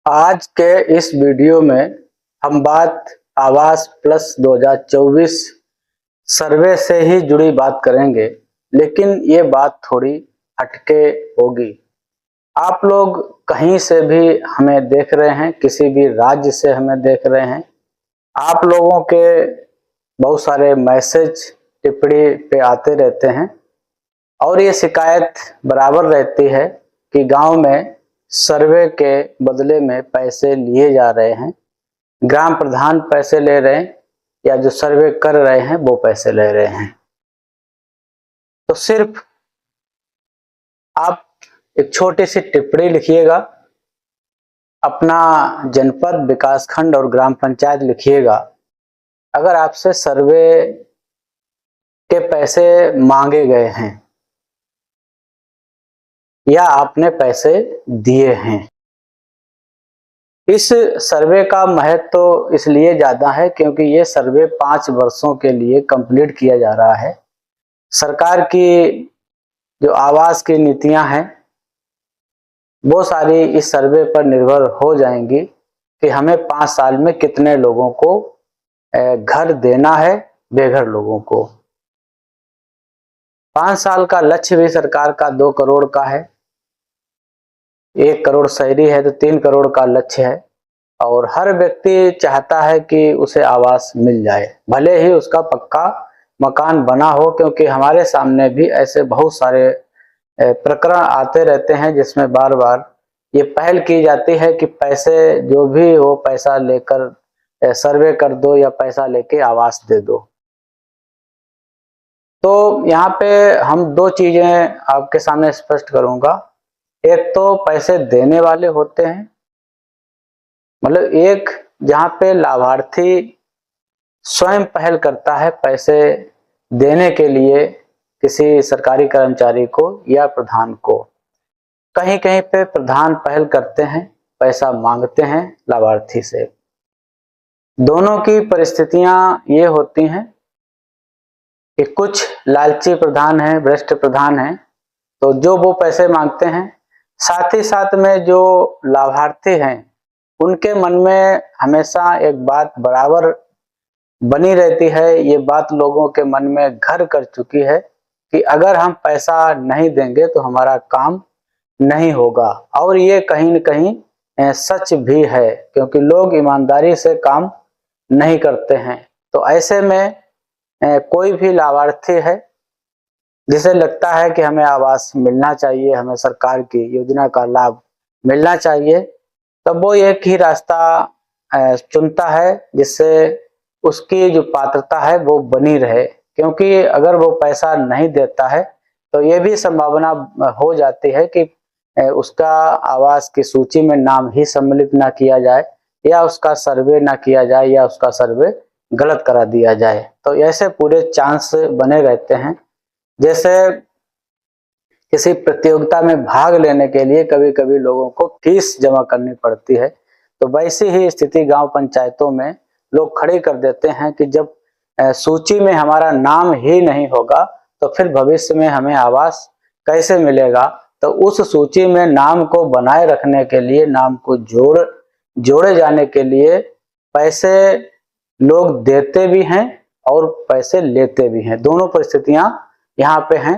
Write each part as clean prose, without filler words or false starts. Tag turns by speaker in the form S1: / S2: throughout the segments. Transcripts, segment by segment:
S1: आज के इस वीडियो में हम बात आवास प्लस 2024 सर्वे से ही जुड़ी बात करेंगे, लेकिन ये बात थोड़ी हटके होगी। आप लोग कहीं से भी हमें देख रहे हैं, किसी भी राज्य से हमें देख रहे हैं, आप लोगों के बहुत सारे मैसेज टिप्पणी पे आते रहते हैं और ये शिकायत बराबर रहती है कि गांव में सर्वे के बदले में पैसे लिए जा रहे हैं, ग्राम प्रधान पैसे ले रहे हैं या जो सर्वे कर रहे हैं वो पैसे ले रहे हैं। तो सिर्फ आप एक छोटी सी टिप्पणी लिखिएगा, अपना जनपद, विकासखंड और ग्राम पंचायत लिखिएगा। अगर आपसे सर्वे के पैसे मांगे गए हैं या आपने पैसे दिए हैं। इस सर्वे का महत्व तो इसलिए ज्यादा है क्योंकि ये सर्वे 5 वर्षों के लिए कंप्लीट किया जा रहा है। सरकार की जो आवास की नीतियां हैं वो सारी इस सर्वे पर निर्भर हो जाएंगी कि हमें 5 साल में कितने लोगों को घर देना है, बेघर लोगों को। 5 साल का लक्ष्य भी सरकार का 2 करोड़ का है। 1 करोड़ शहरी है तो 3 करोड़ का लक्ष्य है और हर व्यक्ति चाहता है कि उसे आवास मिल जाए, भले ही उसका पक्का मकान बना हो, क्योंकि हमारे सामने भी ऐसे बहुत सारे प्रकरण आते रहते हैं जिसमें बार बार ये पहल की जाती है कि पैसे जो भी हो पैसा लेकर सर्वे कर दो या पैसा लेके आवास दे दो। तो यहाँ पे हम 2 चीजें आपके सामने स्पष्ट करूंगा। एक तो पैसे देने वाले होते हैं, मतलब एक जहाँ पे लाभार्थी स्वयं पहल करता है पैसे देने के लिए किसी सरकारी कर्मचारी को या प्रधान को। कहीं कहीं पे प्रधान पहल करते हैं, पैसा मांगते हैं लाभार्थी से। दोनों की परिस्थितियां ये होती हैं कि कुछ लालची प्रधान हैं, भ्रष्ट प्रधान हैं, तो जो वो पैसे मांगते हैं, साथ ही साथ में जो लाभार्थी हैं उनके मन में हमेशा एक बात बराबर बनी रहती है। ये बात लोगों के मन में घर कर चुकी है कि अगर हम पैसा नहीं देंगे तो हमारा काम नहीं होगा। और ये कहीं न कहीं सच भी है, क्योंकि लोग ईमानदारी से काम नहीं करते हैं। तो ऐसे में कोई भी लाभार्थी है जिसे लगता है कि हमें आवास मिलना चाहिए, हमें सरकार की योजना का लाभ मिलना चाहिए, तब वो एक ही रास्ता चुनता है जिससे उसकी जो पात्रता है वो बनी रहे। क्योंकि अगर वो पैसा नहीं देता है तो ये भी संभावना हो जाती है कि उसका आवास की सूची में नाम ही सम्मिलित ना किया जाए या उसका सर्वे ना किया जाए या उसका सर्वे गलत करा दिया जाए। तो ऐसे पूरे चांस बने रहते हैं। जैसे किसी प्रतियोगिता में भाग लेने के लिए कभी कभी लोगों को फीस जमा करनी पड़ती है, तो वैसी ही स्थिति गांव पंचायतों में लोग खड़ी कर देते हैं कि जब सूची में हमारा नाम ही नहीं होगा तो फिर भविष्य में हमें आवास कैसे मिलेगा। तो उस सूची में नाम को बनाए रखने के लिए, नाम को जोड़े जाने के लिए पैसे लोग देते भी हैं और पैसे लेते भी हैं। दोनों परिस्थितियां यहाँ पे हैं।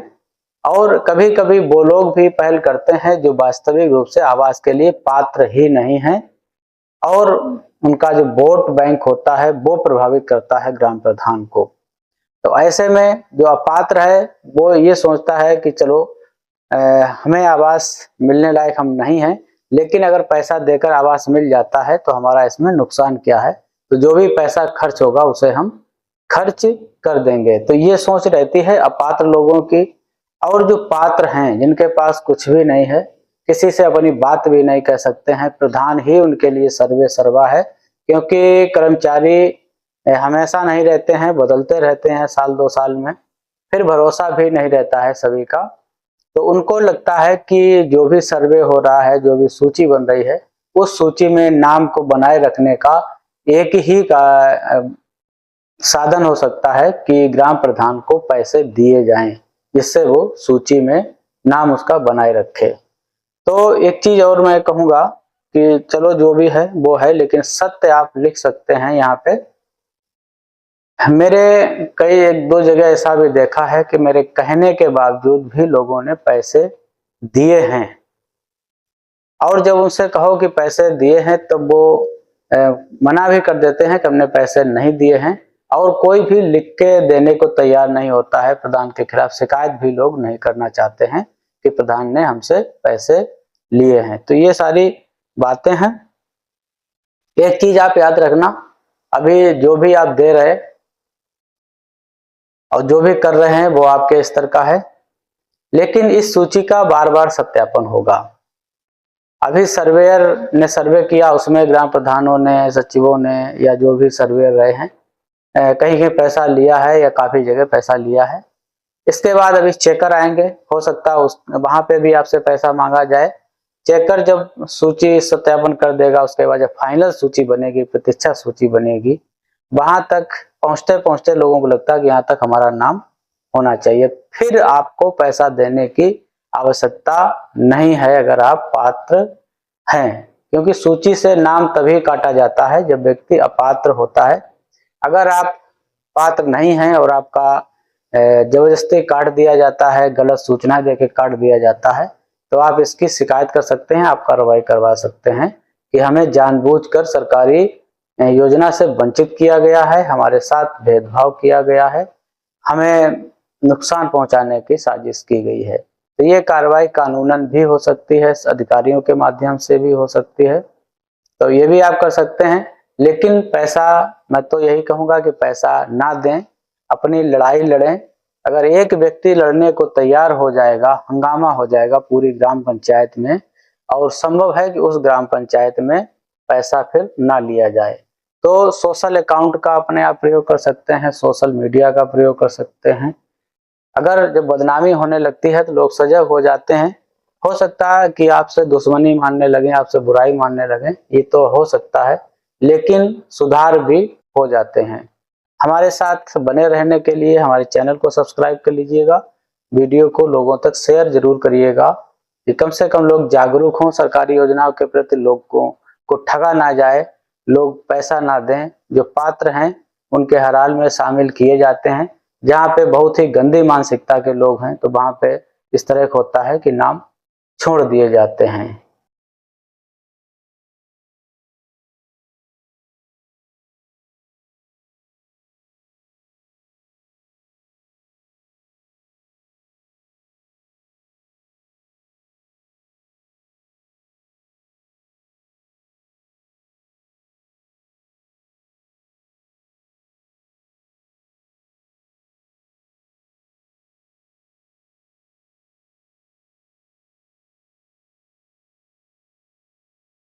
S1: और कभी कभी वो लोग भी पहल करते हैं जो वास्तविक रूप से आवास के लिए पात्र ही नहीं है और उनका जो वोट बैंक होता है वो प्रभावित करता है ग्राम प्रधान को। तो ऐसे में जो अपात्र है वो ये सोचता है कि चलो हमें आवास मिलने लायक हम नहीं है, लेकिन अगर पैसा देकर आवास मिल जाता है तो हमारा इसमें नुकसान क्या है, तो जो भी पैसा खर्च होगा उसे हम खर्च कर देंगे। तो ये सोच रहती है अपात्र लोगों की। और जो पात्र हैं, जिनके पास कुछ भी नहीं है, किसी से अपनी बात भी नहीं कह सकते हैं, प्रधान ही उनके लिए सर्वे सर्वा है, क्योंकि कर्मचारी हमेशा नहीं रहते हैं, बदलते रहते हैं साल 2 साल में, फिर भरोसा भी नहीं रहता है सभी का। तो उनको लगता है कि जो भी सर्वे हो रहा है, जो भी सूची बन रही है, उस सूची में नाम को बनाए रखने का एक ही साधन हो सकता है कि ग्राम प्रधान को पैसे दिए जाएं, जिससे वो सूची में नाम उसका बनाए रखे। तो एक चीज और मैं कहूंगा कि चलो जो भी है वो है, लेकिन सत्य आप लिख सकते हैं यहाँ पे। मेरे कई 1-2 जगह ऐसा भी देखा है कि मेरे कहने के बावजूद भी लोगों ने पैसे दिए हैं, और जब उनसे कहो कि पैसे दिए हैं तब वो मना भी कर देते हैं कि हमने पैसे नहीं दिए हैं, और कोई भी लिख के देने को तैयार नहीं होता है। प्रधान के खिलाफ शिकायत भी लोग नहीं करना चाहते हैं कि प्रधान ने हमसे पैसे लिए हैं। तो ये सारी बातें हैं। एक चीज आप याद रखना, अभी जो भी आप दे रहे और जो भी कर रहे हैं वो आपके स्तर का है, लेकिन इस सूची का बार बार सत्यापन होगा। अभी सर्वेयर ने सर्वे किया, उसमें ग्राम प्रधानों ने, सचिवों ने या जो भी सर्वेयर रहे हैं, कहीं कहीं पैसा लिया है या काफी जगह पैसा लिया है। इसके बाद अभी चेकर आएंगे, हो सकता है वहां पे भी आपसे पैसा मांगा जाए। चेकर जब सूची सत्यापन कर देगा, उसके बाद जब फाइनल सूची बनेगी, प्रतीक्षा सूची बनेगी, वहां तक पहुंचते पहुंचते लोगों को लगता है कि यहाँ तक हमारा नाम होना चाहिए, फिर आपको पैसा देने की आवश्यकता नहीं है अगर आप पात्र हैं। क्योंकि सूची से नाम तभी काटा जाता है जब व्यक्ति अपात्र होता है। अगर आप पात्र नहीं हैं और आपका जबरदस्ती काट दिया जाता है, गलत सूचना देके काट दिया जाता है, तो आप इसकी शिकायत कर सकते हैं, आप कार्रवाई करवा सकते हैं कि हमें जानबूझकर सरकारी योजना से वंचित किया गया है, हमारे साथ भेदभाव किया गया है, हमें नुकसान पहुंचाने की साजिश की गई है। तो ये कार्रवाई कानूनन भी हो सकती है, अधिकारियों के माध्यम से भी हो सकती है, तो ये भी आप कर सकते हैं। लेकिन पैसा, मैं तो यही कहूंगा कि पैसा ना दें, अपनी लड़ाई लड़ें। अगर एक व्यक्ति लड़ने को तैयार हो जाएगा, हंगामा हो जाएगा पूरी ग्राम पंचायत में, और संभव है कि उस ग्राम पंचायत में पैसा फिर ना लिया जाए। तो सोशल अकाउंट का अपने आप प्रयोग कर सकते हैं, सोशल मीडिया का प्रयोग कर सकते हैं। अगर जब बदनामी होने लगती है तो लोग सजग हो जाते हैं। हो सकता है कि आपसे दुश्मनी मानने लगे, आपसे बुराई मानने लगे, ये तो हो सकता है, लेकिन सुधार भी हो जाते हैं। हमारे साथ बने रहने के लिए हमारे चैनल को सब्सक्राइब कर लीजिएगा, वीडियो को लोगों तक शेयर जरूर करिएगा कि कम से कम लोग जागरूक हों सरकारी योजनाओं के प्रति, लोगों को ठगा ना जाए, लोग पैसा ना दें। जो पात्र हैं उनके हड़ाल में शामिल किए जाते हैं। जहाँ पे बहुत ही गंदी मानसिकता के लोग हैं तो वहां पे इस तरह होता है कि नाम छोड़ दिए जाते हैं।